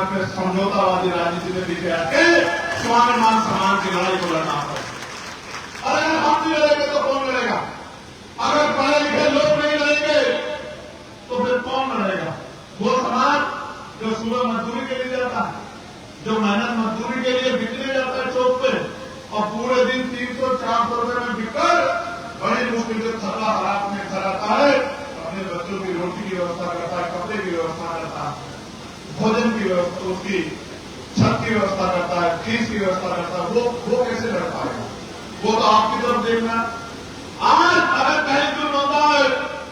फिर समझौतावादी राजनीति में पीछे हटके स्वाभिमान सम्मान की लड़ाई को लड़ना पड़े। अरे हम नहीं लड़ेंगे तो कौन लड़ेगा? अगर पढ़े लिखे लोग नहीं लड़ेंगे तो फिर कौन लड़ेगा? वो समाज जो सुबह मजदूरी के लिए जाता है, जो मेहनत मजदूरी के लिए बिकने जाता है चौक पे और पूरे दिन 300-400 रुपए में बिककर बड़ी मुश्किल से थका हालात में खड़ा है, अपने बच्चों की रोटी की व्यवस्था करता है, कपड़े की व्यवस्था करता है, भोजन की व्यवस्था, उसकी छत की व्यवस्था करता है, फीस की व्यवस्था करता है, वो कैसे लड़ पाएगा? वो तो आपकी तरफ देखना। आज अगर कहीं जुर्म होता है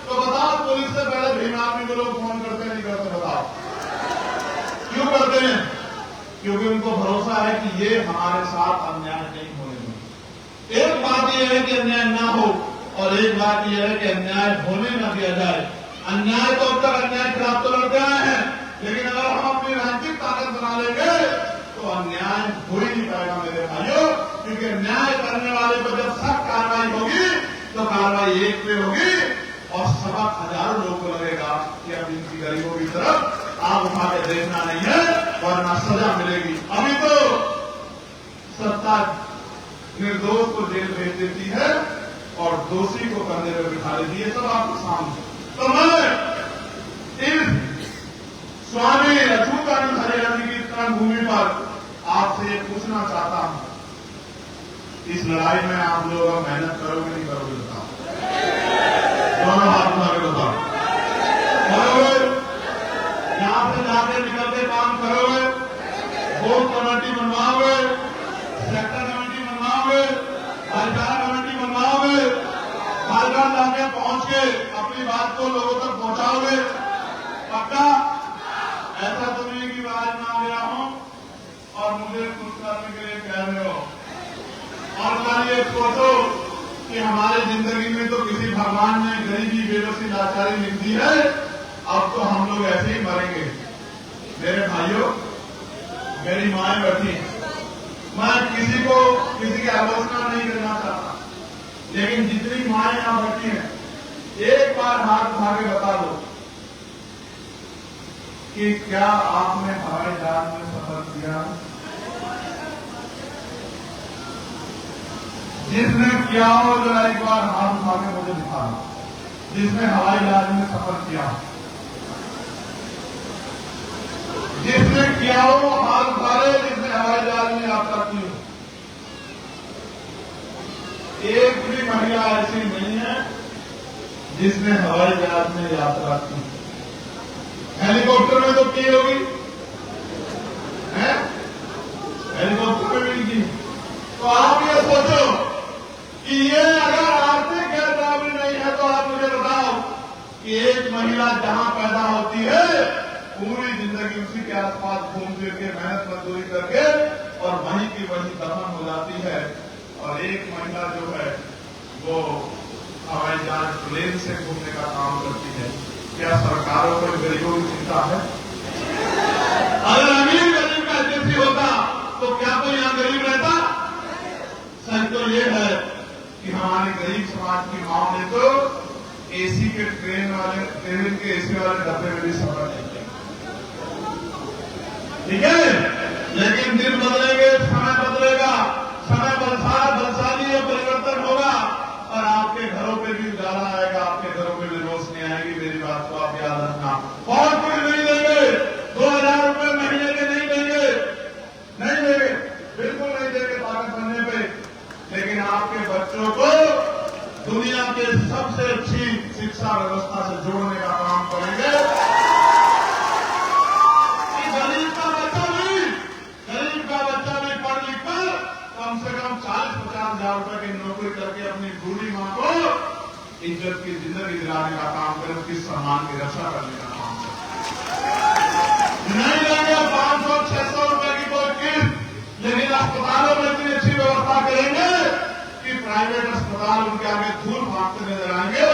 तो बताओ, पुलिस से पहले भीम आर्मी को लोग फोन करते नहीं करते? बताओ क्यों करते हैं? क्योंकि उनको भरोसा है कि ये हमारे साथ अन्याय नहीं होने देंगे। एक बात यह है कि अन्याय ना हो और एक बात यह है कि अन्याय होने न दिया जाए। अन्याय तो अब तक अन्याय खिलाफ तो लड़ते आए हैं, लेकिन अगर हम अपनी राजनीतिक ताकत बना लेंगे तो अन्याय हो ही नहीं पाएगा मेरे भाइयों। क्योंकि न्याय करने वाले पर जब सख्त कार्रवाई होगी तो कार्रवाई एक पे होगी और सबक हजारों लोगों को लगेगा कि अब इनकी गरीबों की तरफ आग उठा के देखना नहीं है वरना सजा मिलेगी। अभी तो सत्ता निर्दोष को जेल भेज देती है और दोषी को कंधे पर बिठा देती है। सब आपके सामने। तो मैं इस स्वामी अच्युतानंद हरियाणा की कर्मभूमि पर आपसे ये पूछना चाहता हूं, इस लड़ाई में आप लोग मेहनत करोगे नहीं करोगे? बताओ, दोनों हाथ उठा के बताओ। करोगे? यहां से जाके निकल के काम करोगे? बूथ कमेटी बनवाओगे, सेक्टर कमेटी बनवाओगे, भाईचारा कमेटी बनवाओगे, घर घर जाके पहुंच के अपनी बात को लोगों तक पहुंचाओगे? पक्का? ऐसा तो नहीं कि आज ना गया हूं और मुझे कुछ करने के लिए कह रहे हो। और कल ये सोचो कि हमारे जिंदगी में तो किसी भगवान ने गरीबी बेबसी लाचारी लिख दी है, अब तो हम लोग ऐसे ही मरेंगे। मेरे भाइयों, मेरी माएं बैठी, मैं किसी की आलोचना नहीं करना चाहता, लेकिन जितनी माएं यहां बैठी हैं, एक बार हाथ उठा के बता दो कि क्या आपने हवाई जहाज में सफर किया? जिसने किया हो जरा एक बार हाथ उठा के मुझे दिखा दो। जिसने हवाई जहाज में सफर किया, जिसने किया हो हाथ उठा ले। जिसने हवाई जहाज में यात्रा की हो, एक भी महिला ऐसी नहीं है जिसने हवाई जहाज में यात्रा की। हेलीकॉप्टर में तो की होगी, हेलीकॉप्टर में भी की। तो आप ये सोचो कि ये अगर आर्थिक गैरकानूनी नहीं है तो आप मुझे बताओ कि एक महिला जहां पैदा होती है पूरी जिंदगी उसी के आसपास घूम फिर के मेहनत मजदूरी करके और वहीं की वहीं दफन हो जाती है, और एक महिला जो है वो हवाई जहाज प्लेन से घूमने का काम करती है। क्या सरकारों को गरीबों की चिंता है? अगर अमीर गरीब का जिंदगी होता तो क्या कोई यहां गरीब रहता? सच तो ये है कि हमारे गरीब समाज की माओ ने तो एसी के ट्रेन के एसी वाले डब्बे में भी सफर नहीं किया। ठीक है, लेकिन दिन बदलेंगे, समय बदलेगा, समय बलशाली और परिवर्तन होगा और आपके घरों पे भी उजाला आएगा, आपके घरों पे भी रोशनी आएगी। मेरी बात को आप याद रखना। और कुछ नहीं देंगे, 2000 रुपए महीने के नहीं देंगे, नहीं देंगे, बिल्कुल नहीं देंगे ताकत बनने पे, लेकिन आपके बच्चों को दुनिया के सबसे अच्छी शिक्षा व्यवस्था से जोड़ने का काम करेंगे। गरीब का बच्चा भी पढ़ लिख कर कम से कम 40-50 हजार रुपए की नौकरी करके अपनी बूढ़ी मां को इज्जत की जिंदगी दिलाने का काम करे, उसकी सम्मान की रक्षा करने का काम करे। नहीं लेंगे 500-600 रुपए की कोई किस्त, लेकिन अस्पतालों में इतनी अच्छी व्यवस्था करेंगे कि प्राइवेट अस्पताल उनके आगे धूल भागते नजर आएंगे।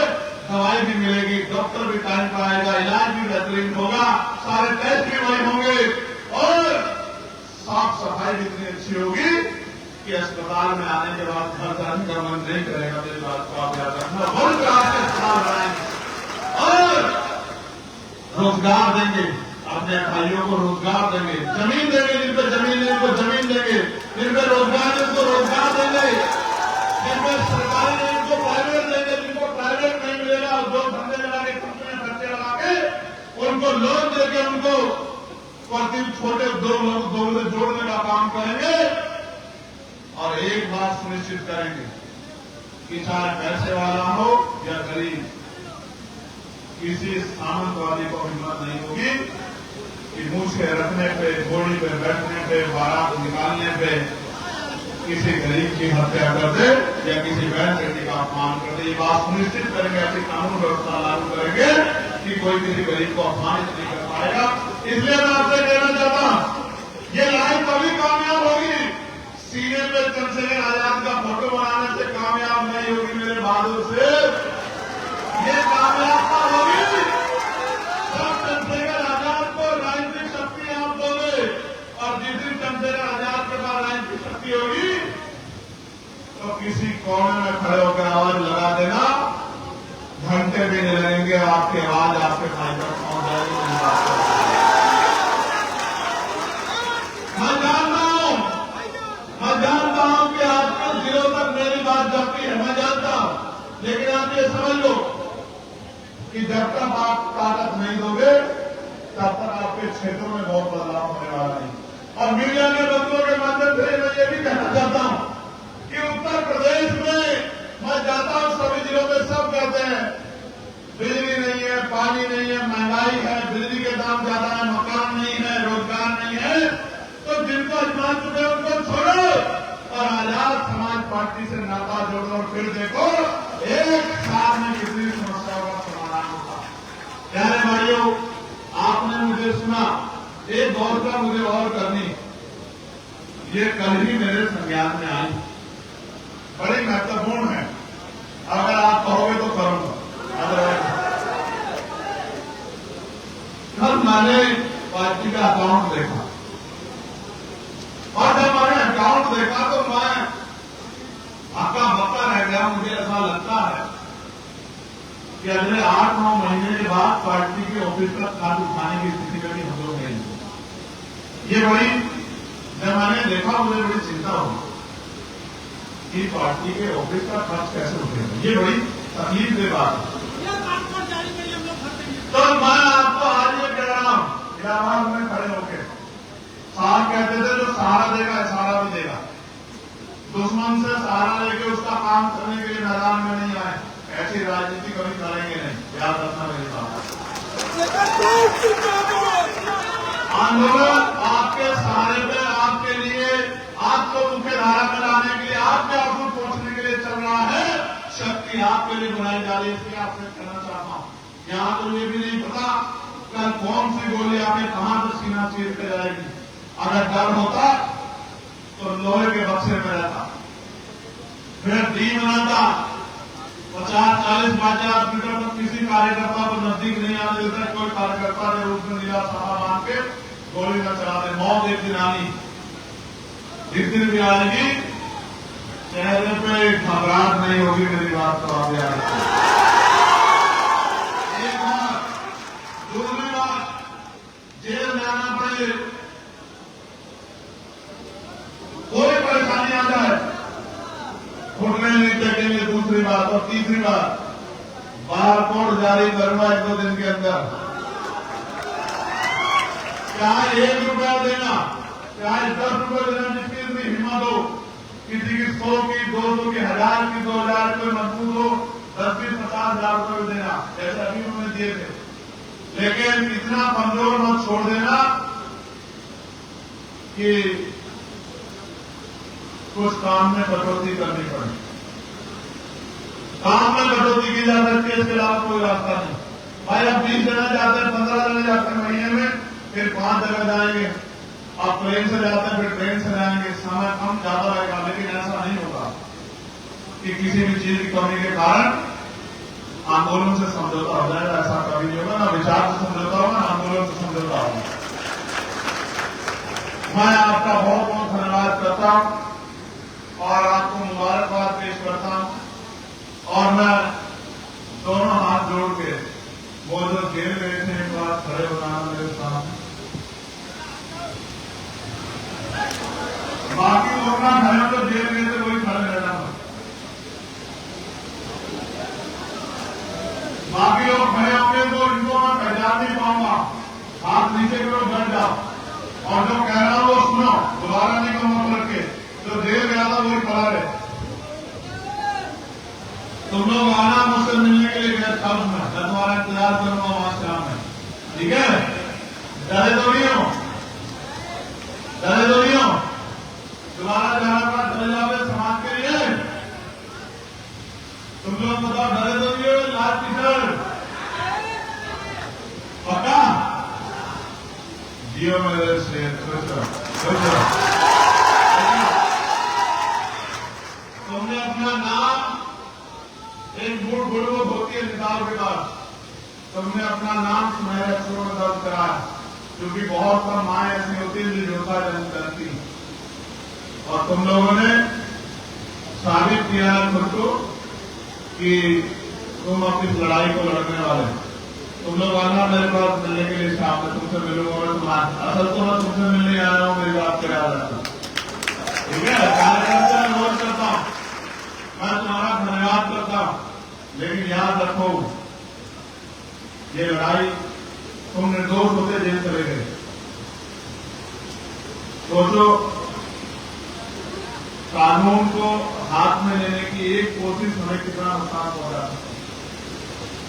दवाई भी मिलेगी, डॉक्टर भी टाइम पर आएगा, इलाज भी बेहतरीन होगा, सारे टेस्ट भी वही होंगे और साफ सफाई भी इतनी अच्छी होगी कि अस्पताल में आने के बाद घर जाने का मन नहीं करेगा। मेरी बात को आप याद रखना। बहुत प्रकार के अस्पताल बनाएंगे और रोजगार देंगे। अपने भाइयों को रोजगार देंगे, जमीन देंगे, जिन पे जमीन है उनको जमीन देंगे, जिन पे रोजगार है उनको रोजगार देंगे, जिन पे सरकारी है उनको प्राइवेट देंगे, जिनको प्राइवेट नहीं मिलेगा जो धंधे लगा के कंपनी में खर्चे लगा के उनको लोन देके उनको प्रति छोटे उद्योग से जोड़ने का काम करेंगे। और एक बात सुनिश्चित करेंगे कि चाहे पैसे वाला हो या गरीब, किसी सामंतवादी को हिम्मत नहीं होगी कि मूछे रखने पे, घोड़ी पे बैठने पे, बारात निकालने पे किसी गरीब की हत्या कर दे या किसी बहन बेटी का अपमान कर दे। ये बात सुनिश्चित करेंगे, ऐसी कानून व्यवस्था लागू करेंगे कि कोई किसी गरीब को अपमानित नहीं कर पाएगा। इसलिए मैं आपसे कहना चाहता हूं, ये लड़ाई तभी कामयाब होगी, सीने पे चंद्रशेखर आजाद का फोटो बनाने से कामयाब नहीं होगी मेरे बहादुर से। ये कामयाब होगी जब चंद्रशेखर आजाद को राजनीतिक शक्ति आप दोगे, और जिस दिन चंद्रशेखर आजाद के पास राजनीतिक शक्ति होगी तो किसी कोने में खड़े होकर आवाज लगा देना, घंटे भी नहीं लगेंगे, आपकी आवाज आपके भाई तक पहुंच जाएगी। मैं जानता हूं कि आपके दिलों तक मेरी बात जाती है, मैं जानता हूं, लेकिन आप ये समझ लो कि जब तक आप ताकत नहीं दोगे तब तक आपके क्षेत्रों में बहुत बदलाव होने वाला नहीं। और मीडिया के बंधुओं के माध्यम से मैं ये भी कहना चाहता हूं कि उत्तर प्रदेश में मैं जाता हूं, सभी जिलों में सब कहते हैं बिजली नहीं है, पानी नहीं है, महंगाई है, बिजली के दाम ज्यादा है, मकान नहीं है, रोजगार नहीं है, तो जिनको अजमान चुके उनको छोड़ो और आजाद समाज पार्टी से नाता जोड़ो, और फिर देखो एक साल में कितनी समस्याओं का समाधान होगा। प्यारे भाइयों, आपने मुझे सुना, एक दौर का मुझे और करनी, ये कल ही मेरे संज्ञान में आई, बड़ी महत्वपूर्ण है, अगर आप कहोगे तो करूंगा, अदरवाइज कल मैंने पार्टी का अकाउंट देखा, और जब मैंने अकाउंट देखा तो मैं हक्का बक्का रह गया। मुझे ऐसा लगता है कि अगले 8-9 महीने के बाद पार्टी के ऑफिस तक खाद उठाने की स्थिति में भी हम लोग नहीं। ये बड़ी, जब मैंने देखा मुझे बड़ी चिंता हुई कि पार्टी के ऑफिस का खर्च कैसे उठेगा, ये बड़ी तकलीफ की बात है। तो मैं आपको आज ये कह रहा हूं, इलाहाबाद में खड़े होकर साहब कहते थे जो सहारा देगा इशारा भी देगा, दुश्मन से सहारा लेके उसका काम करने के लिए मैदान में नहीं आए, ऐसी राजनीति कभी करेंगे नहीं, याद रखना मेरी बात। आंदोलन आपके सहारे पे, आपके लिए, आपको मुख्य धारा में लाने के लिए, आपके आंसू पहुंचने के लिए चल रहा है, शक्ति आपके लिए बनाई जा रही है। इसलिए आपसे कहना चाहता हूं, यहां तो ये भी नहीं पता कल कौन सी गोली आके कहां से सीना चीर के जाएगी। अगर डर होता तो लोहे के बक्से में रहता, फिर टीम रहता, 50-40 मीटर तक किसी कार्यकर्ता को नजदीक नहीं आने देता, कोई कार्यकर्ता ने रूप में नीला सहारा मान के गोली न चला दे। मौत एक दिन आनी, जिस दिन भी आएगी चेहरे पे घबराहट नहीं होगी, मेरी बात तो आप याद रखें। एक बात, दूसरी बात, जेल में आना पड़े, कोई परेशानी आ जाए घुटने नहीं टेकेंगे, दूसरी बात। और तीसरी बात, बारकोड जारी करूंगा 1-2 दिन के अंदर, चाहे 1 रुपया देना, चाहे 10 रुपये देना, जिसकी इतनी हिम्मत हो, किसी की 100 की, 200 की, 1000 की, 2000 कोई मजबूत हो, 10-20-50 हजार रुपये देना, जैसे अभी उन्होंने दिए थे। लेकिन इतना कमजोर मत छोड़ देना कि कुछ काम में कटौती करनी पड़े। काम में कटौती की जा सकती है, इसके अलावा कोई रास्ता नहीं। भाई अब 20 जगह जाते हैं, 15 जगह जाते हैं महीने में, फिर 5 जगह जाएंगे, अब ट्रेन से जाते हैं, फिर ट्रेन से जाएंगे, समय कम ज्यादा रहेगा। लेकिन ऐसा नहीं होगा कि किसी भी चीज की कमी के कारण आंदोलन से समझौता हो जाएगा, ऐसा कभी नहीं होगा। ना विचार से समझौता होगा, ना आंदोलन से समझौता होगा। मैं आपका बहुत बहुत धन्यवाद करता हूं और आपको मुबारकबाद पेश करता हूं। और मैं दोनों हाथ जोड़ के वो जो जेल गए थे एक बार खड़े होना मेरे साथ अपना घर तो जेल में से वही खड़े रहना। बाकी लोग खड़े होंगे तो इनको मैं पहचान नहीं पाऊंगा। हाथ नीचे करो, बैठ जाओ, और जो कह रहा हूं वो सुनो, दोबारा नहीं कहूंगा पलट के। जो जेल गया था वही खड़ा रहे। तुम लोग आना मुझसे मिलने के लिए गेस्ट हाउस में, मैं तुम्हारा इंतजार करूंगा वहां शाम में, ठीक है? डरे तो नहीं हो, डरे तो नहीं हो? तुम्हारा जाना पड़ा चले जाओगे समाज के लिए। तुम लोग बताओ, डरे तो नहीं हो? लाल किशोर पक्का जियो मेरे से तुमने अपना नाम एक बूढ़ बुढ़ होती है निकाल के बाद तुमने अपना नाम सुनहरे अक्षरों में दर्ज कराया, क्योंकि बहुत कम माएँ ऐसी होती है जो योद्धा जन्म करती, और तुम लोगों ने साबित किया है खुद को कि तुम अपनी लड़ाई को लड़ने वाले। तुम लोग आना मेरे पास मिलने के लिए, शाम में तुमसे मिलूंगा। मैं तुम्हारा असल तो मैं तुमसे मिलने आया हूँ, मेरी बात करा रहा था, ठीक है? कार्यकर्ता मैं रोज करता हूँ, मैं तुम्हारा धन्यवाद करता हूं, लेकिन याद रखो ये लड़ाई तुम निर्दोष होते जेल चले गए। सोचो, कानून को हाथ में लेने की एक कोशिश हमें कितना नुकसान पहुंचा,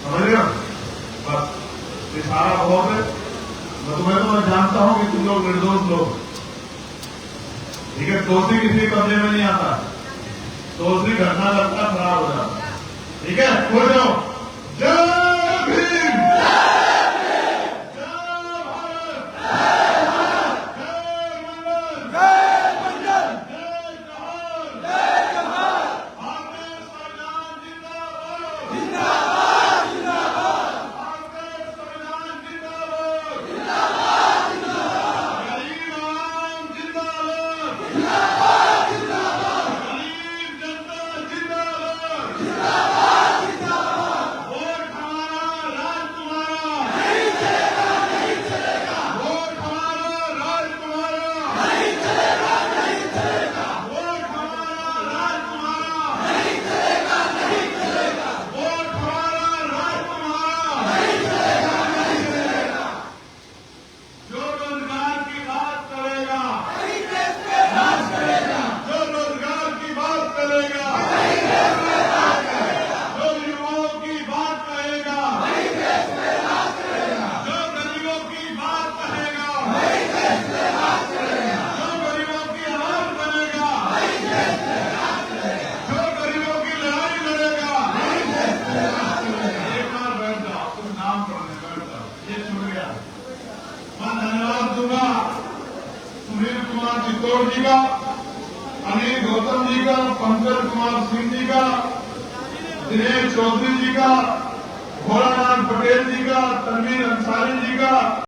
समझ रहे हो? बस इशारा बहुत है। तुम्हें तो मैं जानता हूं कि तुम लोग निर्दोष लोग, ठीक है? दोषी किसी कब्जे में नहीं आता, दूसरी घटना लगता खराब हो जाता, ठीक है? हो जाओ। जय भीम, सुनील कुमार चित्तौड़ जी का, अनिल गौतम जी का, पंकज कुमार सिंह जी का, दिनेश चौधरी जी का, भोलानाथ पटेल जी का, तनवीर अंसारी जी का,